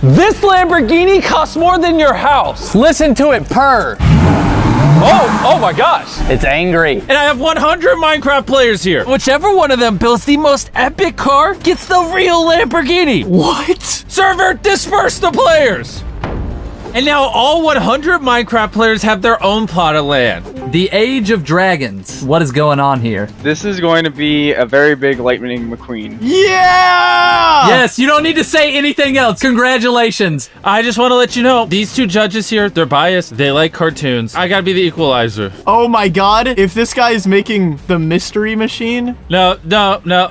This Lamborghini costs more than your house. Listen to it purr. Oh my gosh. It's angry. And I have 100 Minecraft players here. Whichever one of them builds the most epic car gets the real Lamborghini. What? Server, disperse the players. And now all 100 Minecraft players have their own plot of land. The Age of Dragons. What is going on here? This is going to be a very big Lightning McQueen. Yeah! Yes, you don't need to say anything else. Congratulations. I just want to let you know, these two judges here, they're biased. They like cartoons. I gotta be the equalizer. Oh my god, if this guy is making the mystery machine. No.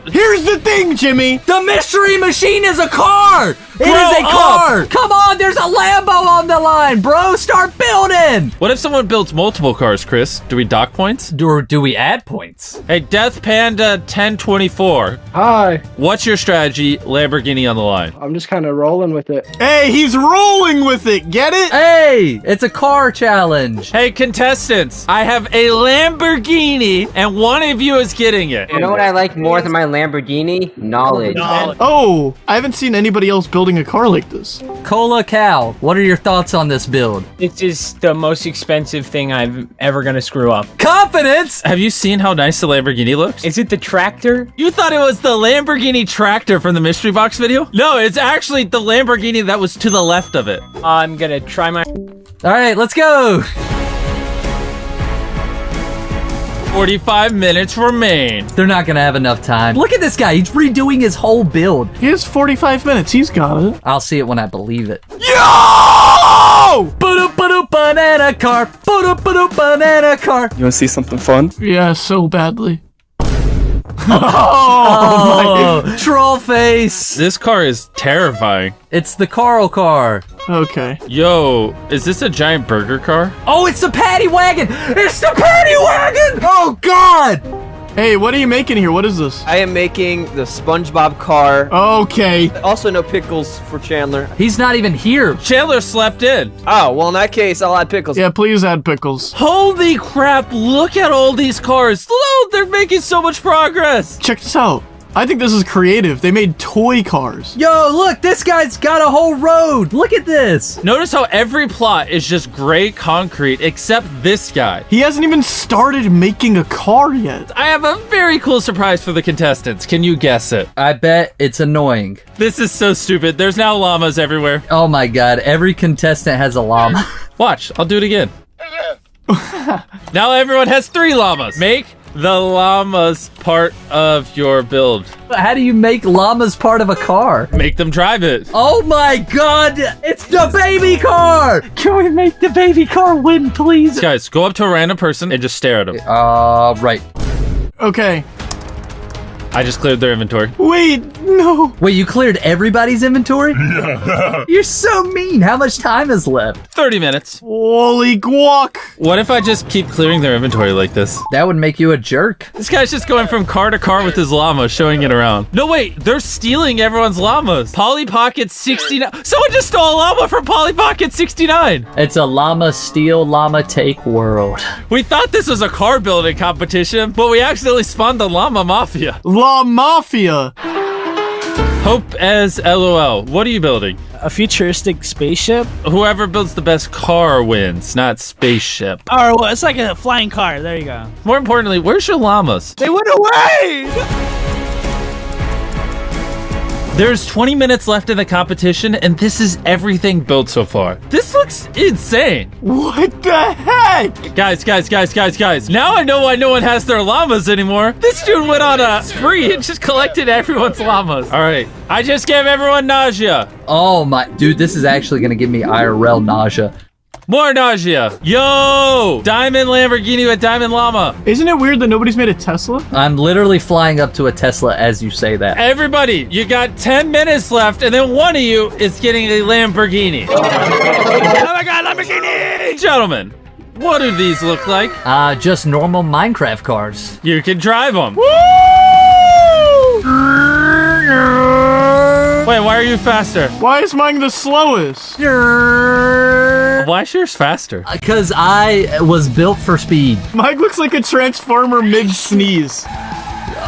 Here's the thing, Jimmy. The Mystery Machine is a car. It is a Grow car. Come on, there's a Lambo on the line, bro. Start building. What if someone builds multiple cars, Chris? Do we dock points? Or do we add points? Hey, Death Panda 1024. Hi. What's your strategy? Lamborghini on the line. I'm just kind of rolling with it. Hey, he's rolling with it. Get it? Hey, it's a car challenge. Hey, contestants, I have a Lamborghini, and one of you is getting it. You know what I like more than my Lamborghini? Knowledge. Oh, I haven't seen anybody else building a car like this. Cola Cow, what are your thoughts on this build? This is the most expensive thing I'm ever gonna screw up. Confidence! Have you seen how nice the Lamborghini looks? Is it the tractor? You thought it was the Lamborghini tractor from the mystery box video? No, it's actually the Lamborghini that was to the left of it. I'm gonna try my... All right, let's go. 45 minutes remain. They're not gonna have enough time. Look at this guy. He's redoing his whole build. He has 45 minutes. He's got it. I'll see it when I believe it. Yo! Ba-do-ba-do banana car. Ba-do-ba-do banana car. You want to see something fun? Yeah, so badly. Oh, troll face. This car is terrifying. It's the Carl car. Okay. Yo, is this a giant burger car? Oh, it's the paddy wagon. It's the paddy wagon. Oh, God. Hey, what are you making here? What is this? I am making the SpongeBob car. Okay. Also, no pickles for Chandler. He's not even here. Chandler slept in. Oh, well, in that case, I'll add pickles. Yeah, please add pickles. Holy crap, look at all these cars. Oh, they're making so much progress. Check this out. I think this is creative. They made toy cars. Yo, look, this guy's got a whole road. Look at this. Notice how every plot is just gray concrete except this guy. He hasn't even started making a car yet. I have a very cool surprise for the contestants. Can you guess it? I bet it's annoying. This is so stupid. There's now llamas everywhere. Oh my God, every contestant has a llama. Watch, I'll do it again. Now everyone has 3 llamas. Make the llamas part of your build. How do you make llamas part of a car? Make them drive it. Oh my God, it's the baby car. Can we make the baby car win, please? Guys, go up to a random person and just stare at them. Right. Okay. I just cleared their inventory. Wait, no. Wait, you cleared everybody's inventory? You're so mean. How much time is left? 30 minutes. Holy guac. What if I just keep clearing their inventory like this? That would make you a jerk. This guy's just going from car to car with his llama, showing it around. No, wait, they're stealing everyone's llamas. Polly Pocket 69. Someone just stole a llama from Polly Pocket 69. It's a llama steal, llama take world. We thought this was a car building competition, but we accidentally spawned the llama mafia. La Mafia. Hope as LOL. What are you building? A futuristic spaceship? Whoever builds the best car wins, not spaceship. Or well, it's like a flying car. There you go. More importantly, where's your llamas? They went away! There's 20 minutes left in the competition, and this is everything built so far. This looks insane. What the heck? Guys. Now I know why no one has their llamas anymore. This dude went on a spree and just collected everyone's llamas. All right. I just gave everyone nausea. Oh my, dude, this is actually gonna give me IRL nausea. More nausea. Yo! Diamond Lamborghini with Diamond Llama. Isn't it weird that nobody's made a Tesla? I'm literally flying up to a Tesla as you say that. Everybody, you got 10 minutes left, and then one of you is getting a Lamborghini. Oh my God, Lamborghini! Gentlemen, what do these look like? Just normal Minecraft cars. You can drive them. Woo! Wait, why are you faster? Why is mine the slowest? Why is yours faster? Because I was built for speed. Mine looks like a transformer mid-sneeze.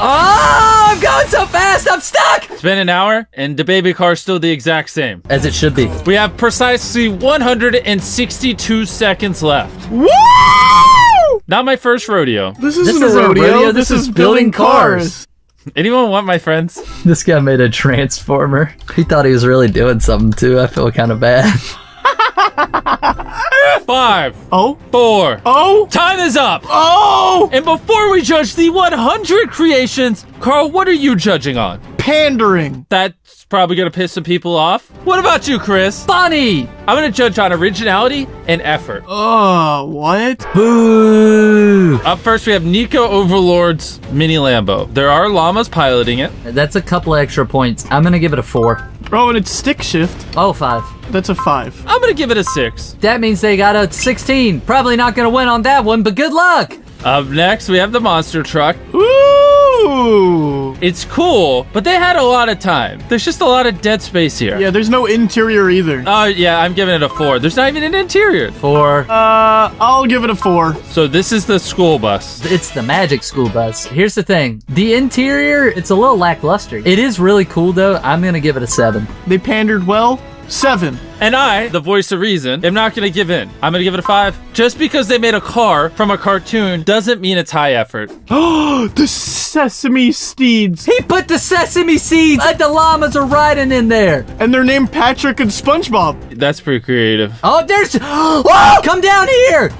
Oh, I'm going so fast, I'm stuck! It's been an hour, and the baby car is still the exact same. As it should be. We have precisely 162 seconds left. Woo! Not my first rodeo. This isn't a rodeo. This is building cars. Anyone want my friends? This guy made a transformer. He thought he was really doing something too. I feel kind of bad. 5. Oh. 4. Oh. Time is up. Oh. And before we judge the 100 creations, Carl, what are you judging on? Pandering. That's probably going to piss some people off. What about you, Chris? Funny! I'm going to judge on originality and effort. Oh, what? Boo! Up first, we have Nico Overlord's Mini Lambo. There are llamas piloting it. That's a couple extra points. I'm gonna give it a 4. Oh, and it's stick shift. Oh, 5. That's a 5. I'm going to give it a 6. That means they got a 16. Probably not gonna win on that one, but good luck! Up next, we have the monster truck. Ooh. It's cool, but they had a lot of time. There's just a lot of dead space here. Yeah, there's no interior either. Oh, yeah, I'm giving it a 4. There's not even an interior. 4. I'll give it a 4. So this is the school bus. It's the magic school bus. Here's the thing. The interior, it's a little lackluster. It is really cool though. I'm gonna give it a 7. They pandered well. 7. And I, the voice of reason, am not going to give in. I'm going to give it a 5. Just because they made a car from a cartoon doesn't mean it's high effort. Oh, the sesame steeds. He put the sesame seeds like the llamas are riding in there. And they're named Patrick and SpongeBob. That's pretty creative. Oh, there's... Whoa! Come down here!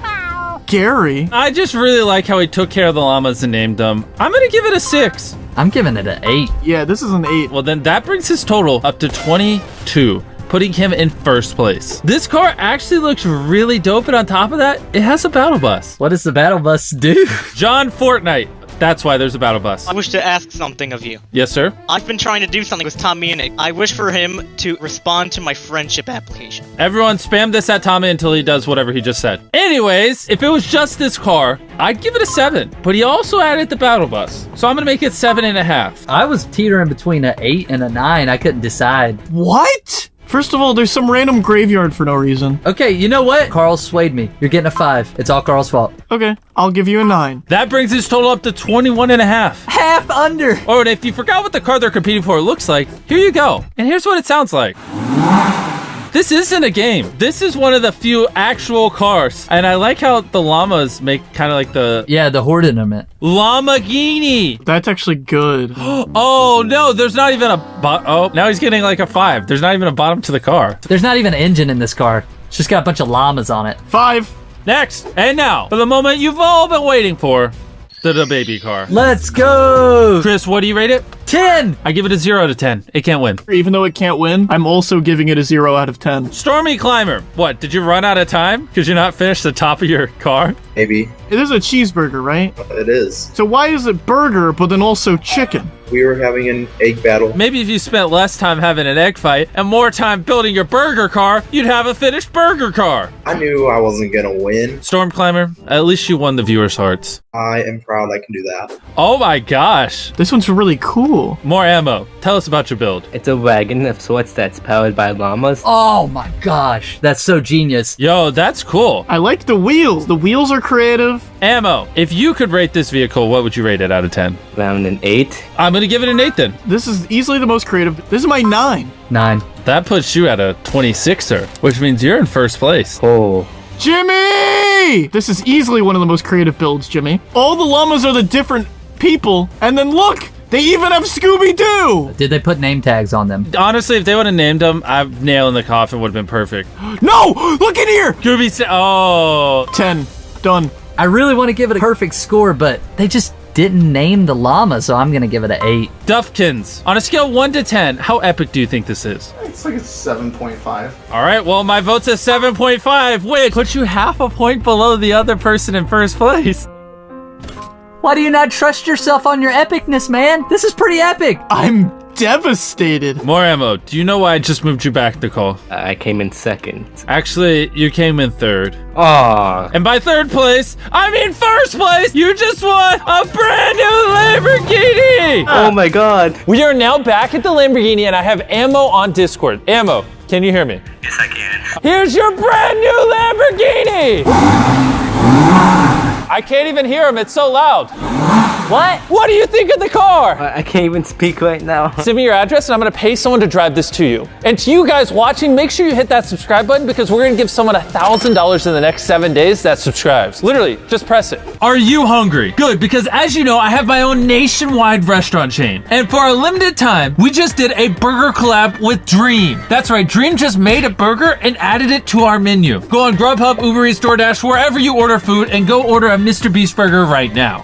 Gary. I just really like how he took care of the llamas and named them. I'm going to give it a 6. I'm giving it an 8. Yeah, this is an 8. Well, then that brings his total up to 22. Putting him in first place. This car actually looks really dope, and on top of that, it has a battle bus. What does the battle bus do? John Fortnite. That's why there's a battle bus. I wish to ask something of you. Yes, sir? I've been trying to do something with Tommy and Nick. I wish for him to respond to my friendship application. Everyone spam this at Tommy until he does whatever he just said. Anyways, if it was just this car, I'd give it a 7. But he also added the battle bus. So I'm going to make it 7.5. I was teetering between an 8 and a 9. I couldn't decide. What? First of all, there's some random graveyard for no reason. Okay, you know what? Carl swayed me. You're getting a 5. It's all Carl's fault. Okay, I'll give you a 9. That brings his total up to 21.5. Half under. Oh, and if you forgot what the car they're competing for looks like, here you go. And here's what it sounds like. This isn't a game. This is one of the few actual cars. And I like how the llamas make kind of like the... Yeah, the ornament. Lamborghini. That's actually good. Oh, no, there's not even a... Oh, now he's getting like a 5. There's not even a bottom to the car. There's not even an engine in this car. It's just got a bunch of llamas on it. 5. Next. And now, for the moment you've all been waiting for, the baby car. Let's go. Chris, what do you rate it? 10. I give it a 0 out of 10. It can't win. Even though it can't win, I'm also giving it a 0 out of 10. Stormy Climber. What, did you run out of time? Because you're not finished the top of your car? Maybe. It is a cheeseburger, right? It is. So why is it burger, but then also chicken? We were having an egg battle. Maybe if you spent less time having an egg fight and more time building your burger car, you'd have a finished burger car. I knew I wasn't gonna win. Storm Climber, at least you won the viewers' hearts. I am proud I can do that. Oh my gosh. This one's really cool. More ammo. Tell us about your build. It's a wagon of sorts that's powered by llamas. Oh my gosh. That's so genius. Yo, that's cool. I like the wheels. The wheels are creative. Ammo. If you could rate this vehicle, what would you rate it out of 10? Around an 8. I'm going to give it an 8 then. This is easily the most creative. This is my 9. 9. That puts you at a 26er, which means you're in first place. Oh. Jimmy! This is easily one of the most creative builds, Jimmy. All the llamas are the different people. And then look, they even have Scooby-Doo! Did they put name tags on them? Honestly, if they would have named them, nail in the coffin would have been perfect. No! Look in here! Oh. 10. Done. I really want to give it a perfect score, but they just didn't name the llama, so I'm going to give it an 8. Duffkins. On a scale 1 to 10, how epic do you think this is? It's like a 7.5. All right, well, my vote's a 7.5, which puts you half a point below the other person in first place. Why do you not trust yourself on your epicness, man? This is pretty epic. I'm devastated. More ammo. Do you know why I just moved you back, Nicole? I came in 2nd. Actually, you came in 3rd. Aw. And by 3rd place, I mean 1st place, you just won a brand new Lamborghini! Oh my god. We are now back at the Lamborghini and I have Ammo on Discord. Ammo, can you hear me? Yes, I can. Here's your brand new Lamborghini! I can't even hear him, it's so loud. What? What do you think of the car? I can't even speak right now. Send me your address and I'm gonna pay someone to drive this to you. And to you guys watching, make sure you hit that subscribe button because we're gonna give someone $1,000 in the next 7 days that subscribes. Literally, just press it. Are you hungry? Good, because as you know, I have my own nationwide restaurant chain. And for a limited time, we just did a burger collab with Dream. That's right, Dream just made a burger and added it to our menu. Go on Grubhub, Uber Eats, DoorDash, wherever you order food, and go order a Mr. Beast burger right now.